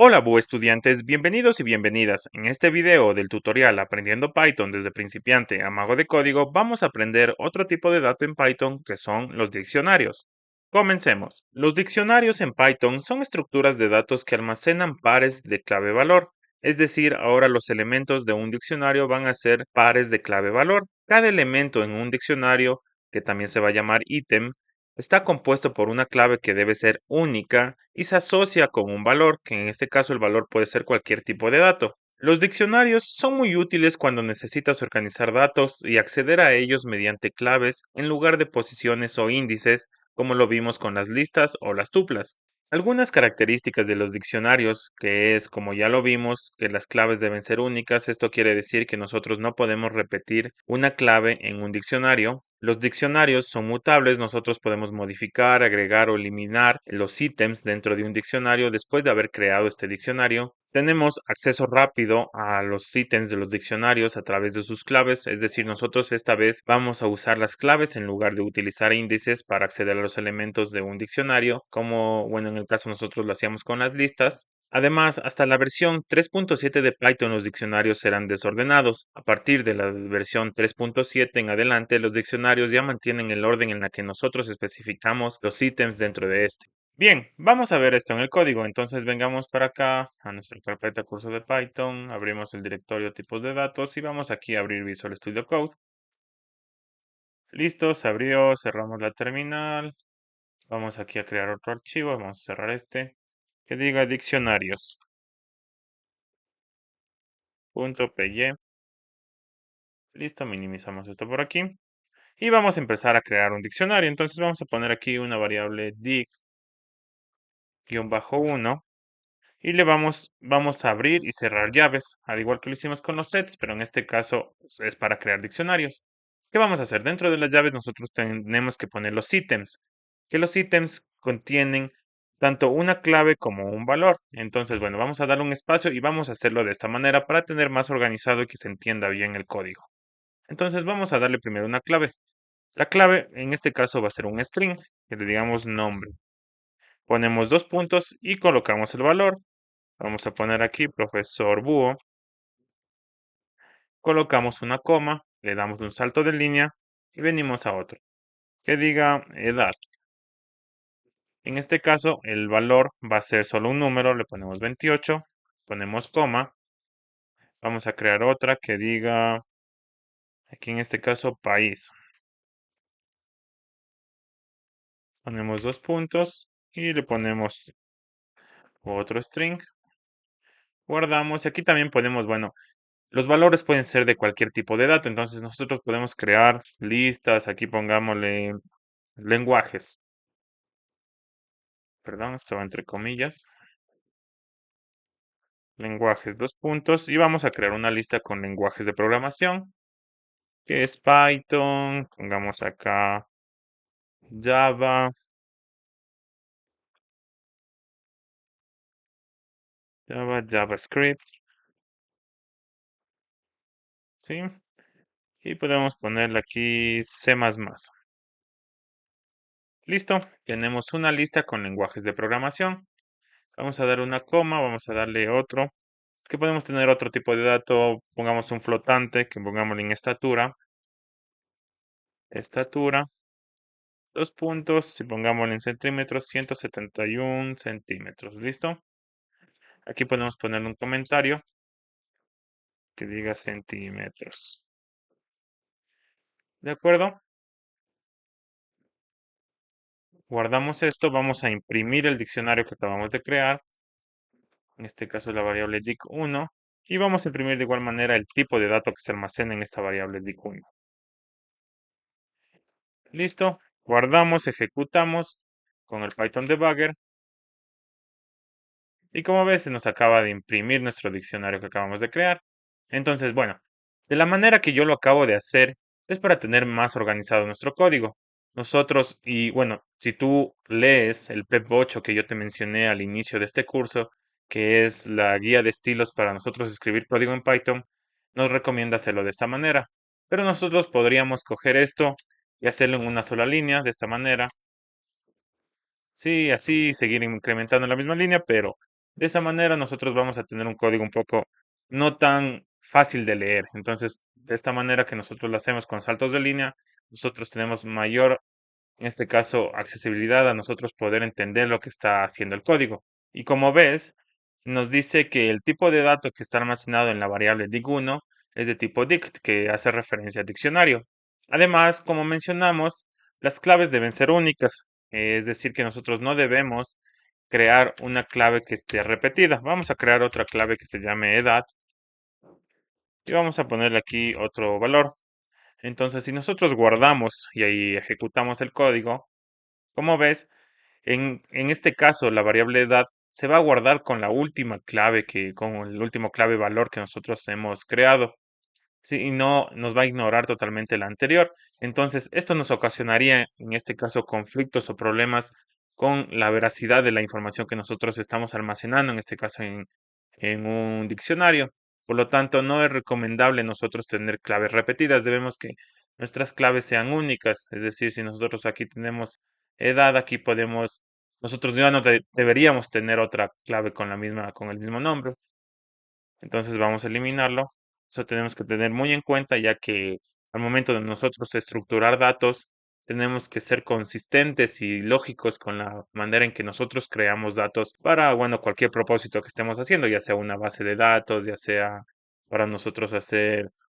Hola, estudiantes, bienvenidos y bienvenidas. En este video del tutorial Aprendiendo Python desde principiante a mago de código, vamos a aprender otro tipo de dato en Python que son los diccionarios. Comencemos. Los diccionarios en Python son estructuras de datos que almacenan pares de clave-valor. Es decir, ahora los elementos de un diccionario van a ser pares de clave-valor. Cada elemento en un diccionario, que también se va a llamar ítem, está compuesto por una clave que debe ser única y se asocia con un valor, que en este caso el valor puede ser cualquier tipo de dato. Los diccionarios son muy útiles cuando necesitas organizar datos y acceder a ellos mediante claves en lugar de posiciones o índices, como lo vimos con las listas o las tuplas. Algunas características de los diccionarios, que es, como ya lo vimos, que las claves deben ser únicas. Esto quiere decir que nosotros no podemos repetir una clave en un diccionario. Los diccionarios son mutables, nosotros podemos modificar, agregar o eliminar los ítems dentro de un diccionario después de haber creado este diccionario. Tenemos acceso rápido a los ítems de los diccionarios a través de sus claves, es decir, nosotros esta vez vamos a usar las claves en lugar de utilizar índices para acceder a los elementos de un diccionario, como, bueno, en el caso nosotros lo hacíamos con las listas. Además, hasta la versión 3.7 de Python los diccionarios serán desordenados. A partir de la versión 3.7 en adelante, los diccionarios ya mantienen el orden en la que nosotros especificamos los ítems dentro de este. Bien, vamos a ver esto en el código. Entonces vengamos para acá a nuestra carpeta curso de Python, abrimos el directorio tipos de datos y vamos aquí a abrir Visual Studio Code. Listo, se abrió, cerramos la terminal. Vamos aquí a crear otro archivo, vamos a cerrar este, que diga diccionarios.py. Listo, minimizamos esto por aquí. Y vamos a empezar a crear un diccionario. Entonces vamos a poner aquí una variable dic-1 y le vamos a abrir y cerrar llaves, al igual que lo hicimos con los sets, pero en este caso es para crear diccionarios. ¿Qué vamos a hacer? Dentro de las llaves nosotros tenemos que poner los ítems, que los ítems contienen tanto una clave como un valor. Entonces, bueno, vamos a darle un espacio y vamos a hacerlo de esta manera para tener más organizado y que se entienda bien el código. Entonces, vamos a darle primero una clave. La clave en este caso va a ser un string, que le digamos nombre. Ponemos dos puntos y colocamos el valor. Vamos a poner aquí profesor Búho. Colocamos una coma, le damos un salto de línea y venimos a otro, que diga edad. En este caso, el valor va a ser solo un número, le ponemos 28, ponemos coma. Vamos a crear otra que diga, aquí en este caso, país. Ponemos dos puntos y le ponemos otro string. Guardamos y aquí también ponemos, bueno, los valores pueden ser de cualquier tipo de dato, entonces nosotros podemos crear listas, aquí pongámosle lenguajes. Perdón, esto va entre comillas. Lenguajes, dos puntos. Y vamos a crear una lista con lenguajes de programación, que es Python. Pongamos acá Java, JavaScript, ¿sí? Y podemos ponerle aquí C++. Listo, tenemos una lista con lenguajes de programación. Vamos a dar una coma, vamos a darle otro. Que podemos tener otro tipo de dato, pongamos un flotante, que pongámosle en estatura. Estatura, dos puntos, y pongámosle en centímetros, 171 centímetros. ¿Listo? Aquí podemos ponerle un comentario que diga centímetros. ¿De acuerdo? Guardamos esto, vamos a imprimir el diccionario que acabamos de crear. En este caso la variable dic1. Y vamos a imprimir de igual manera el tipo de dato que se almacena en esta variable dic1. Listo. Guardamos, ejecutamos con el Python debugger. Y como ves, se nos acaba de imprimir nuestro diccionario que acabamos de crear. Entonces, bueno, de la manera que yo lo acabo de hacer es para tener más organizado nuestro código. Nosotros, y bueno, si tú lees el PEP 8 que yo te mencioné al inicio de este curso, que es la guía de estilos para nosotros escribir código en Python, nos recomienda hacerlo de esta manera. Pero nosotros podríamos coger esto y hacerlo en una sola línea, de esta manera. Sí, así seguir incrementando la misma línea, pero De esa manera nosotros vamos a tener un código un poco no tan fácil de leer. Entonces, de esta manera que nosotros lo hacemos con saltos de línea, nosotros tenemos mayor, en este caso, accesibilidad a nosotros poder entender lo que está haciendo el código. Y como ves, nos dice que el tipo de dato que está almacenado en la variable dig1 es de tipo dict, que hace referencia al diccionario. Además, como mencionamos, las claves deben ser únicas, es decir, que nosotros no debemos crear una clave que esté repetida. Vamos a crear otra clave que se llame edad y vamos a ponerle aquí otro valor. Entonces, si nosotros guardamos y ahí ejecutamos el código, como ves, en este caso la variable edad se va a guardar con la última clave con el último clave valor que nosotros hemos creado. Sí, y no nos va a ignorar totalmente la anterior. Entonces, esto nos ocasionaría, en este caso, conflictos o problemas con la veracidad de la información que nosotros estamos almacenando, en este caso en un diccionario. Por lo tanto, no es recomendable nosotros tener claves repetidas. Debemos que nuestras claves sean únicas. Es decir, si nosotros aquí tenemos edad, aquí podemos, nosotros ya no deberíamos tener otra clave con con el mismo nombre. Entonces vamos a eliminarlo. Eso tenemos que tener muy en cuenta, ya que al momento de nosotros estructurar datos, tenemos que ser consistentes y lógicos con la manera en que nosotros creamos datos para, bueno, cualquier propósito que estemos haciendo, ya sea una base de datos, ya sea para nosotros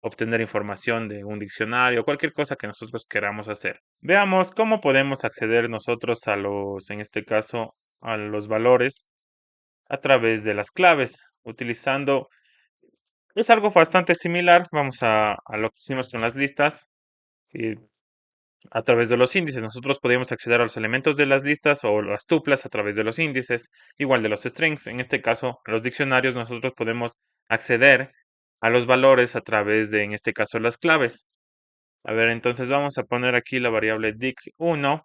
obtener información de un diccionario, cualquier cosa que nosotros queramos hacer. Veamos cómo podemos acceder nosotros en este caso, a los valores a través de las claves, utilizando es algo bastante similar, vamos a lo que hicimos con las listas, y a través de los índices. Nosotros podíamos acceder a los elementos de las listas o las tuplas a través de los índices, igual de los strings. En este caso, los diccionarios, nosotros podemos acceder a los valores a través de, en este caso, las claves. A ver, entonces vamos a poner aquí la variable dict1,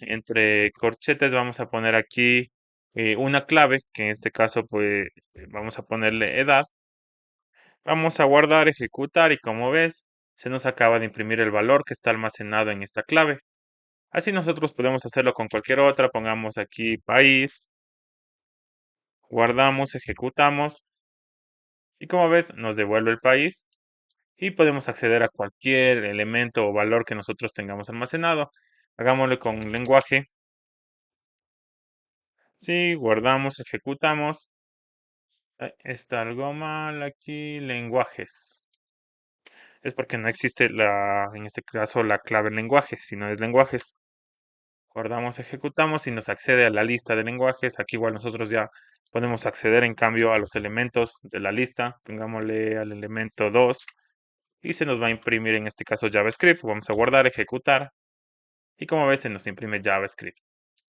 entre corchetes vamos a poner aquí una clave, que en este caso, pues, vamos a ponerle edad. Vamos a guardar, ejecutar y como ves, se nos acaba de imprimir el valor que está almacenado en esta clave. Así nosotros podemos hacerlo con cualquier otra. Pongamos aquí país, guardamos, ejecutamos y como ves nos devuelve el país y podemos acceder a cualquier elemento o valor que nosotros tengamos almacenado. Hagámoslo con lenguaje. Sí, guardamos, ejecutamos. Está algo mal aquí, lenguajes. Es porque no existe en este caso, la clave lenguaje, sino es lenguajes. Guardamos, ejecutamos y nos accede a la lista de lenguajes. Aquí igual nosotros ya podemos acceder en cambio a los elementos de la lista. Pongámosle al elemento 2 y se nos va a imprimir en este caso JavaScript. Vamos a guardar, ejecutar y como ves se nos imprime JavaScript.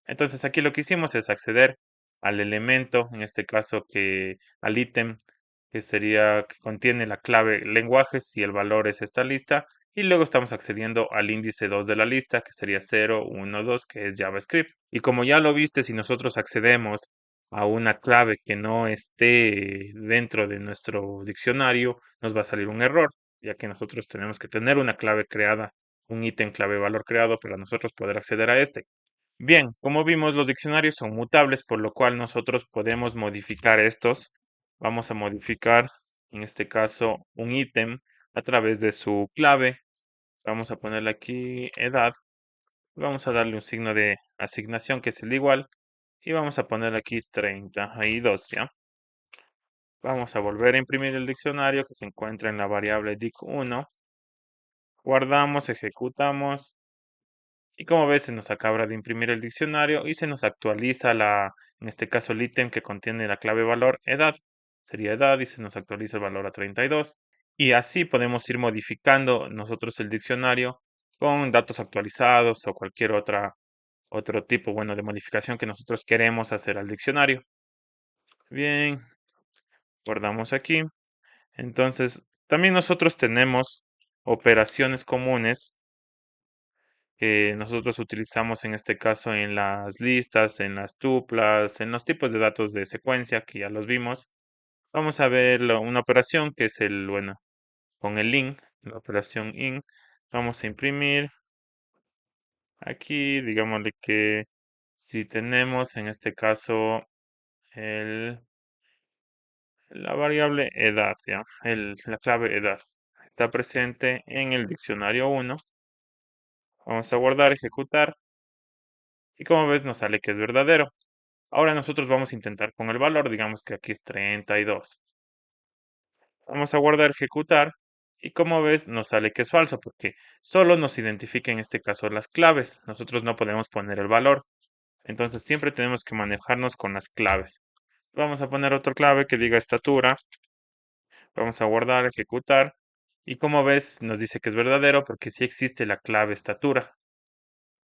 Entonces aquí lo que hicimos es acceder al elemento, en este caso al ítem que contiene la clave lenguajes y el valor es esta lista. Y luego estamos accediendo al índice 2 de la lista, que sería 0, 1, 2, que es JavaScript. Y como ya lo viste, si nosotros accedemos a una clave que no esté dentro de nuestro diccionario, nos va a salir un error, ya que nosotros tenemos que tener una clave creada, un ítem clave valor creado para nosotros poder acceder a este. Bien, como vimos, los diccionarios son mutables, por lo cual nosotros podemos modificar estos. Vamos a modificar, en este caso, un ítem a través de su clave. Vamos a ponerle aquí edad. Vamos a darle un signo de asignación que es el igual. Y vamos a ponerle aquí 32, ¿ya? Vamos a volver a imprimir el diccionario que se encuentra en la variable dic1. Guardamos, ejecutamos. Y como ves, se nos acaba de imprimir el diccionario y se nos actualiza en este caso, el ítem que contiene la clave valor edad. Sería edad y se nos actualiza el valor a 32. Y así podemos ir modificando nosotros el diccionario con datos actualizados o cualquier otro tipo, bueno, de modificación que nosotros queremos hacer al diccionario. Bien, guardamos aquí. Entonces, también nosotros tenemos operaciones comunes que nosotros utilizamos en este caso en las listas, en las tuplas, en los tipos de datos de secuencia que ya los vimos. Vamos a ver una operación que es bueno, con el link, la operación in. Vamos a imprimir aquí, digámosle que Si tenemos en este caso el, la variable edad, ¿ya? La clave edad está presente en el diccionario 1. Vamos a guardar, ejecutar. Y como ves, nos sale que es verdadero. Ahora nosotros vamos a intentar con el valor. Digamos que aquí es 32. Vamos a guardar, ejecutar. Y como ves, nos sale que es falso porque solo nos identifica en este caso las claves. Nosotros no podemos poner el valor. Entonces siempre tenemos que manejarnos con las claves. Vamos a poner otra clave que diga estatura. Vamos a guardar, ejecutar. Y como ves, nos dice que es verdadero porque sí existe la clave estatura.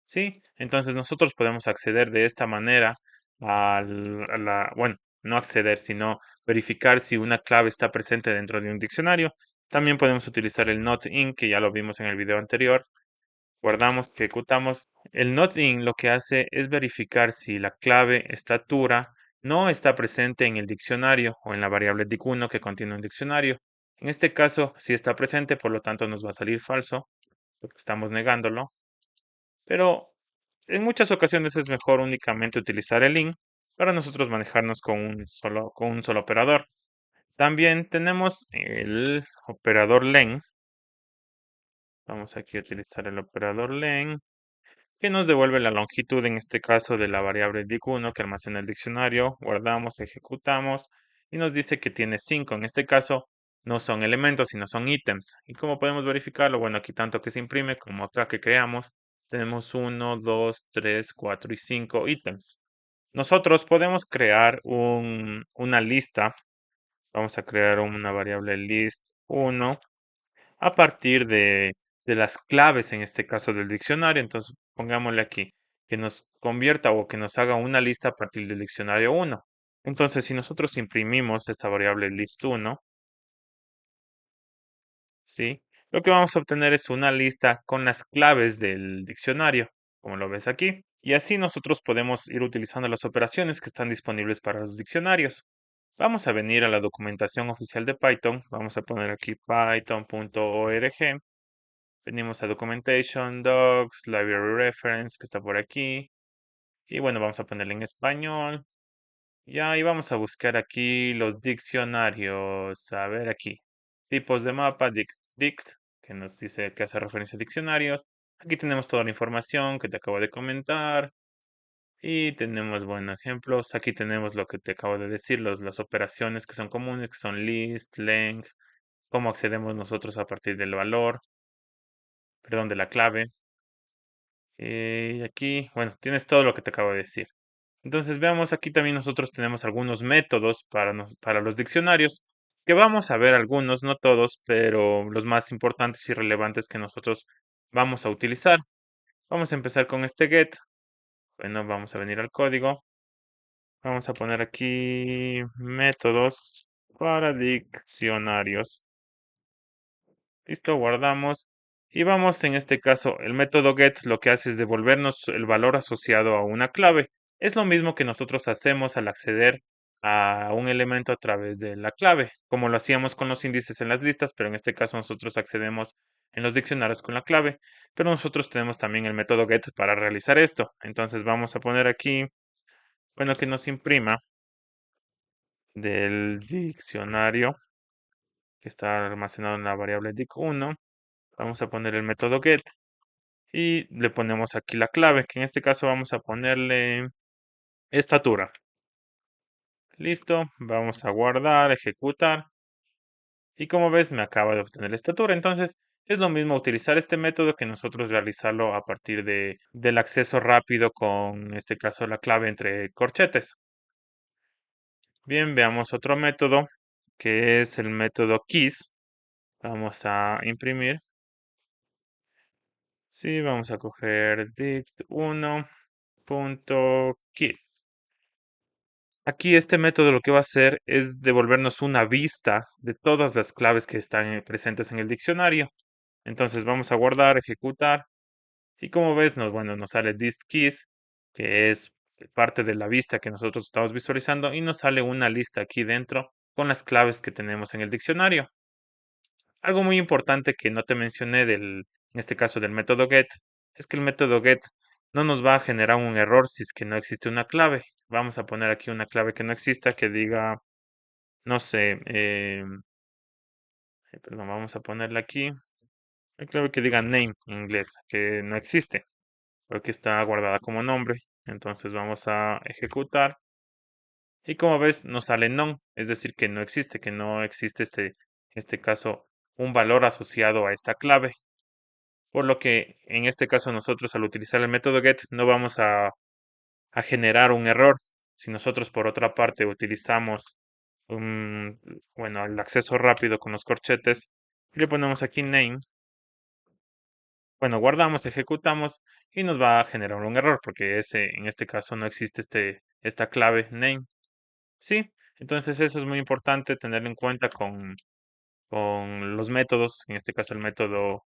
¿Sí? Entonces nosotros podemos acceder de esta manera bueno, no acceder, sino verificar si una clave está presente dentro de un diccionario. También podemos utilizar el not in, que ya lo vimos en el video anterior. Guardamos, ejecutamos. El not in lo que hace es verificar si la clave estatura no está presente en el diccionario o en la variable dic1 que contiene un diccionario. En este caso, si está presente, por lo tanto nos va a salir falso, porque estamos negándolo. Pero en muchas ocasiones es mejor únicamente utilizar el int para nosotros manejarnos con un solo operador. También tenemos el operador len. Vamos aquí a utilizar el operador len, que nos devuelve la longitud, en este caso, de la variable dic1 que almacena el diccionario. Guardamos, ejecutamos y nos dice que tiene 5. En este caso, no son elementos, sino son ítems. ¿Y cómo podemos verificarlo? Bueno, aquí tanto que se imprime como acá que creamos, tenemos 1, 2, 3, 4 y 5 ítems. Nosotros podemos crear una lista. Vamos a crear una variable list1 a partir de las claves, en este caso del diccionario. Entonces, pongámosle aquí que nos convierta o que nos haga una lista a partir del diccionario 1. Entonces, si nosotros imprimimos esta variable list1, ¿sí? Lo que vamos a obtener es una lista con las claves del diccionario, como lo ves aquí. Y así nosotros podemos ir utilizando las operaciones que están disponibles para los diccionarios. Vamos a venir a la documentación oficial de Python. Vamos a poner aquí python.org. Venimos a Documentation, Docs, Library Reference, que está por aquí. Y bueno, vamos a ponerle en español. Ya, y vamos a buscar aquí los diccionarios. A ver aquí. Tipos de mapa, dict, que nos dice que hace referencia a diccionarios. Aquí tenemos toda la información que te acabo de comentar. Y tenemos, bueno, ejemplos. Aquí tenemos lo que te acabo de decir, las operaciones que son comunes, que son list, len, cómo accedemos nosotros a partir del valor, perdón, de la clave. Y aquí, bueno, tienes todo lo que te acabo de decir. Entonces veamos, aquí también nosotros tenemos algunos métodos para los diccionarios, que vamos a ver algunos, no todos, pero los más importantes y relevantes que nosotros vamos a utilizar. Vamos a empezar con este get. Bueno, vamos a venir al código. Vamos a poner aquí métodos para diccionarios. Listo, guardamos. Y vamos, en este caso, el método get lo que hace es devolvernos el valor asociado a una clave. Es lo mismo que nosotros hacemos al acceder a un elemento a través de la clave, como lo hacíamos con los índices en las listas, pero en este caso nosotros accedemos en los diccionarios con la clave. Pero nosotros tenemos también el método get para realizar esto. Entonces vamos a poner aquí, bueno, que nos imprima del diccionario que está almacenado en la variable dic1. Vamos a poner el método get y le ponemos aquí la clave, que en este caso vamos a ponerle estatura. Listo, vamos a guardar, ejecutar. Y como ves, me acaba de obtener la estatura. Entonces, es lo mismo utilizar este método que nosotros realizarlo a partir del acceso rápido con, en este caso, la clave entre corchetes. Bien, veamos otro método, que es el método keys. Vamos a imprimir. Sí, vamos a coger dict1.keys. Aquí este método lo que va a hacer es devolvernos una vista de todas las claves que están presentes en el diccionario. Entonces vamos a guardar, ejecutar y como ves, bueno, nos sale dist keys, que es parte de la vista que nosotros estamos visualizando y nos sale una lista aquí dentro con las claves que tenemos en el diccionario. Algo muy importante que no te mencioné en este caso del método get, es que el método get no nos va a generar un error si es que no existe una clave. Vamos a poner aquí una clave que no exista, que diga, no sé, perdón, vamos a ponerla aquí. Una clave que diga name en inglés, que no existe, porque está guardada como nombre. Entonces vamos a ejecutar. Y como ves, nos sale none, es decir, que no existe en este caso, un valor asociado a esta clave. Por lo que en este caso nosotros al utilizar el método get no vamos a generar un error. Si nosotros por otra parte utilizamos bueno, el acceso rápido con los corchetes, le ponemos aquí name, bueno, guardamos, ejecutamos y nos va a generar un error porque en este caso no existe esta clave name. Sí, entonces eso es muy importante tenerlo en cuenta con los métodos, en este caso el método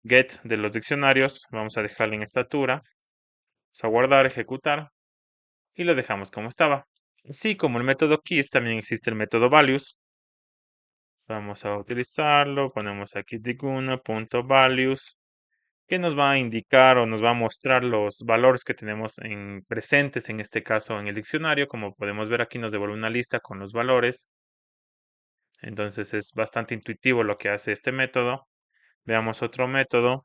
get de los diccionarios. Vamos a dejarlo en estatura, vamos a guardar, ejecutar y lo dejamos como estaba. Así como el método keys, también existe el método values. Vamos a utilizarlo, ponemos aquí diguna.values, que nos va a indicar o nos va a mostrar los valores que tenemos presentes, en este caso en el diccionario. Como podemos ver aquí nos devuelve una lista con los valores. Entonces es bastante intuitivo lo que hace este método. Veamos otro método,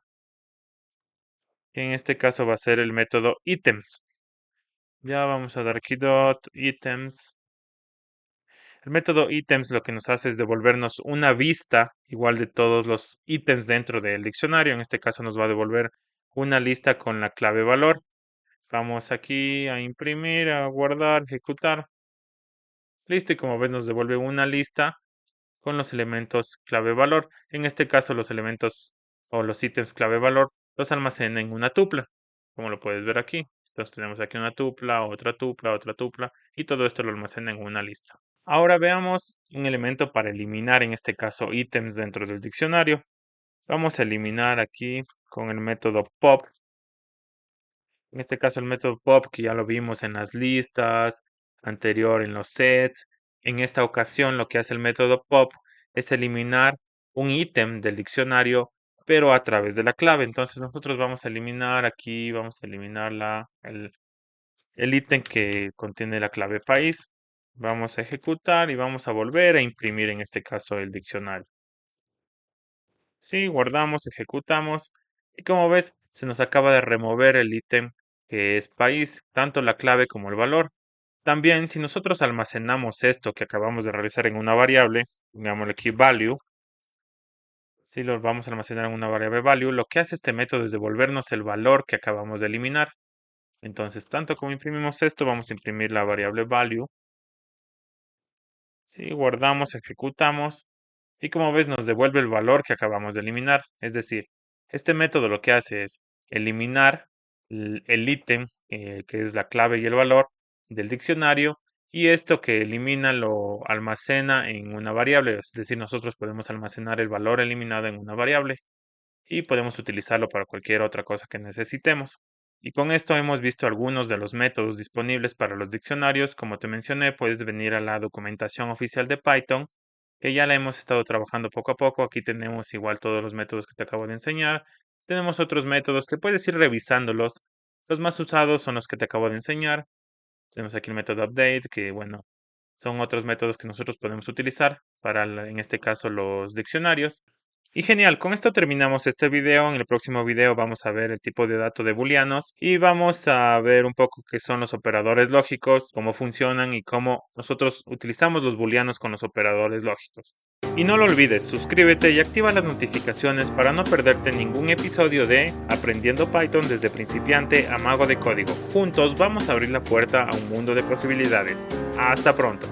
que en este caso va a ser el método items. Ya vamos a dar aquí items. El método items lo que nos hace es devolvernos una vista igual de todos los ítems dentro del diccionario. En este caso nos va a devolver una lista con la clave valor. Vamos aquí a imprimir, a guardar, ejecutar. Listo, y como ves nos devuelve una lista con los elementos clave valor. En este caso los elementos o los ítems clave valor los almacena en una tupla, como lo puedes ver aquí. Entonces tenemos aquí una tupla, otra tupla y todo esto lo almacena en una lista. Ahora veamos un elemento para eliminar, en este caso ítems dentro del diccionario. Vamos a eliminar aquí con el método pop. En este caso el método pop, que ya lo vimos en las listas, anterior en los sets. En esta ocasión lo que hace el método pop es eliminar un ítem del diccionario, pero a través de la clave. Entonces nosotros vamos a eliminar aquí, vamos a eliminar el ítem que contiene la clave país. Vamos a ejecutar y vamos a volver a imprimir en este caso el diccionario. Sí, guardamos, ejecutamos y como ves se nos acaba de remover el ítem que es país, tanto la clave como el valor. También si nosotros almacenamos esto que acabamos de realizar en una variable, digámosle aquí value, si lo vamos a almacenar en una variable value, lo que hace este método es devolvernos el valor que acabamos de eliminar. Entonces, tanto como imprimimos esto, vamos a imprimir la variable value. Sí, guardamos, ejecutamos y como ves nos devuelve el valor que acabamos de eliminar. Es decir, este método lo que hace es eliminar el ítem que es la clave y el valor del diccionario y esto que elimina lo almacena en una variable. Es decir, nosotros podemos almacenar el valor eliminado en una variable y podemos utilizarlo para cualquier otra cosa que necesitemos. Y con esto hemos visto algunos de los métodos disponibles para los diccionarios. Como te mencioné, puedes venir a la documentación oficial de Python, que ya la hemos estado trabajando poco a poco. Aquí tenemos igual todos los métodos que te acabo de enseñar. Tenemos otros métodos que puedes ir revisándolos. Los más usados son los que te acabo de enseñar. Tenemos aquí el método update, que bueno, son otros métodos que nosotros podemos utilizar para, en este caso, los diccionarios. Y genial, con esto terminamos este video. En el próximo video vamos a ver el tipo de dato de booleanos y vamos a ver un poco qué son los operadores lógicos, cómo funcionan y cómo nosotros utilizamos los booleanos con los operadores lógicos. Y no lo olvides, suscríbete y activa las notificaciones para no perderte ningún episodio de Aprendiendo Python desde principiante a mago de código. Juntos vamos a abrir la puerta a un mundo de posibilidades. Hasta pronto.